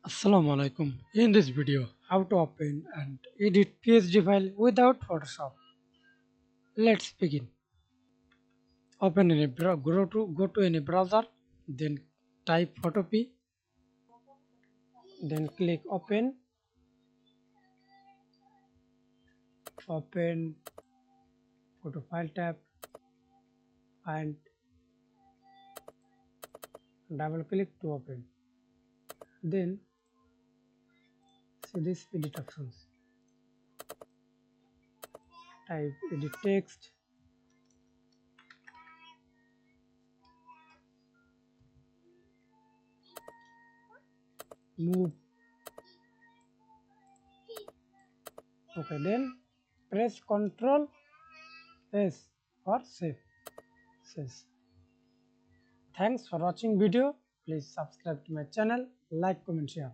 Assalamu alaikum. In this video, how to open and edit PSD file without Photoshop. Let's begin. Open any go to any browser, then type Photopea, then click open photo file tab, and double click to open. Then see this edit options. Type edit text, move. Okay, then press Ctrl S for save. Says. Thanks for watching video. Please subscribe to my channel, like, comment, share.